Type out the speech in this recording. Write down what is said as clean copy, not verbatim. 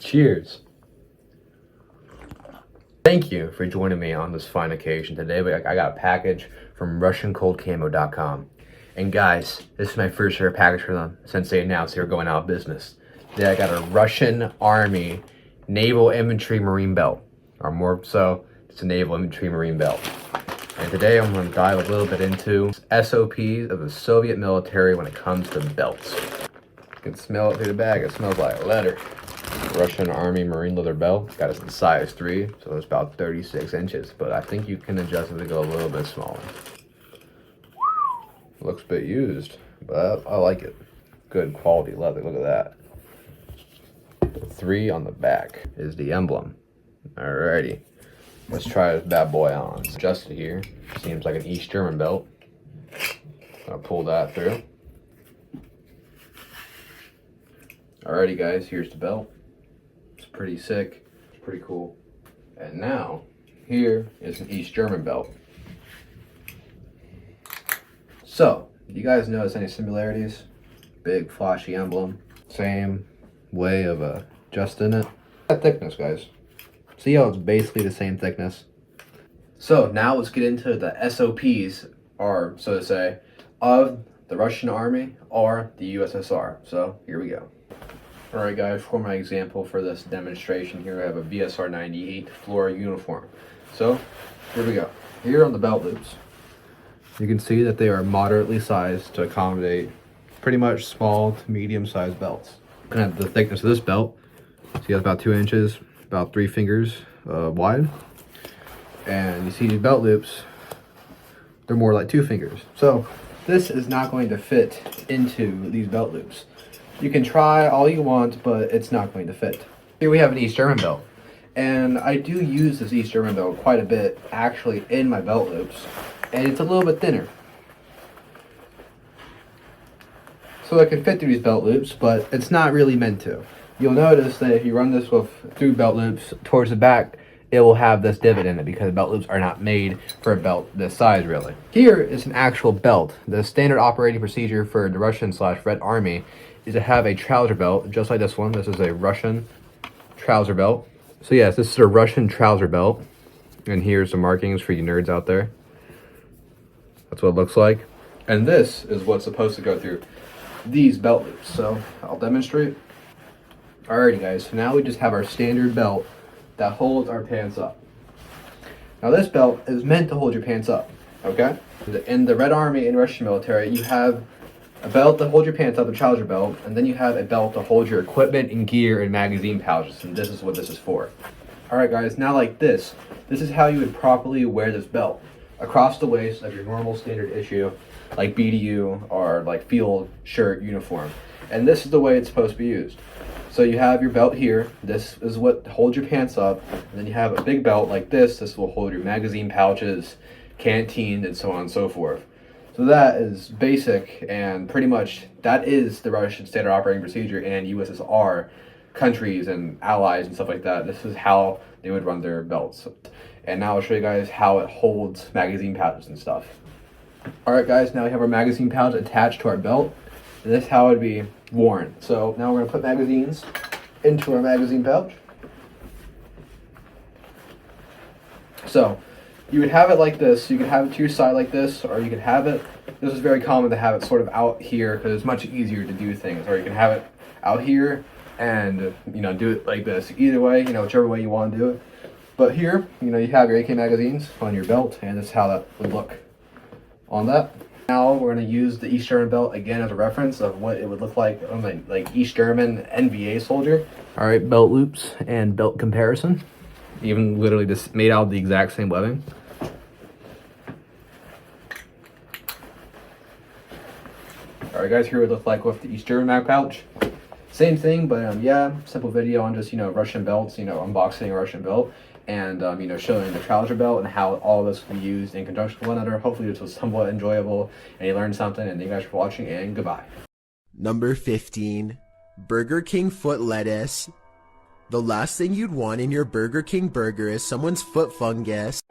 Cheers. Thank you for joining me on this fine occasion today. I got a package from RussianColdCamo.com. And guys, this is my first ever package for them since they announced they were going out of business. Today I got a Russian Army Naval Infantry Marine belt. Or more so, it's a Naval Infantry Marine belt. And today I'm going to dive a little bit into SOPs of the Soviet military when it comes to belts. You can smell it through the bag. It smells like leather. Russian Army Marine leather belt. Got us in size 3, so it's about 36 inches. But I think you can adjust it to go a little bit smaller. Looks a bit used, but I like it. Good quality leather. Look at that. 3 on the back is the emblem. Alrighty. Let's try this bad boy on. It's adjusted here. Seems like an East German belt. I'll pull that through. Alrighty guys, here's the belt. It's pretty sick. It's pretty cool. And now, here is an East German belt. So, do you guys notice any similarities? Big flashy emblem. Same way of adjusting it. That thickness, guys. See how it's basically the same thickness? So now let's get into the SOPs, or so to say, of the Russian Army or the USSR. So here we go. Alright guys, for my example for this demonstration here, I have a VSR 98 floor uniform. So here we go. Here on the belt loops, you can see that they are moderately sized to accommodate pretty much small to medium sized belts. And at the thickness of this belt, see that's about 2 inches, about 3 fingers wide. And you see these belt loops, they're more like 2 fingers. So this is not going to fit into these belt loops. You can try all you want, but it's not going to fit. Here we have an East German belt. And I do use this East German belt quite a bit, actually, in my belt loops. And it's a little bit thinner. So it can fit through these belt loops, but it's not really meant to. You'll notice that if you run this through belt loops towards the back, it will have this divot in it because belt loops are not made for a belt this size, really. Here is an actual belt. The standard operating procedure for the Russian/Red Army is to have a trouser belt, just like this one. This is a Russian trouser belt. So yes, this is a Russian trouser belt. And here's the markings for you nerds out there. That's what it looks like. And this is what's supposed to go through these belt loops. So I'll demonstrate. Alrighty guys, so now we just have our standard belt that holds our pants up. Now this belt is meant to hold your pants up, okay? In the Red Army and Russian military, you have a belt to hold your pants up, a trouser belt, and then you have a belt to hold your equipment and gear and magazine pouches, and this is what this is for. Alright guys, now like this is how you would properly wear this belt. Across the waist of your normal standard issue, like BDU or like field shirt uniform. And this is the way it's supposed to be used. So you have your belt here. This is what holds your pants up. And then you have a big belt like this. This will hold your magazine pouches, canteen, and so on and so forth. So that is basic, and pretty much that is the Russian standard operating procedure in USSR countries and allies and stuff like that. This is how they would run their belts. And now I'll show you guys how it holds magazine pouches and stuff. Alright guys, now we have our magazine pouch attached to our belt. And this is how it would be worn. So now we're going to put magazines into our magazine pouch. So you would have it like this. You could have it to your side like this, or you could have it, this is very common to have it sort of out here because it's much easier to do things. Or you can have it out here and, you know, do it like this. Either way, you know, whichever way you want to do it. But here, you know, you have your AK magazines on your belt, and this is how that would look on that. Now we're going to use the East German belt again as a reference of what it would look like on the like East German NVA soldier. Alright, belt loops and belt comparison. Even literally just made out of the exact same webbing. Alright guys, here it would look like with the East German mag pouch. Same thing, but yeah, simple video on just, you know, Russian belts, you know, unboxing a Russian belt. And, you know, showing the trouser belt and how all of this can be used in conjunction with one another. Hopefully this was somewhat enjoyable and you learned something. And thank you guys for watching, and goodbye. Number 15, Burger King foot lettuce. The last thing you'd want in your Burger King burger is someone's foot fungus.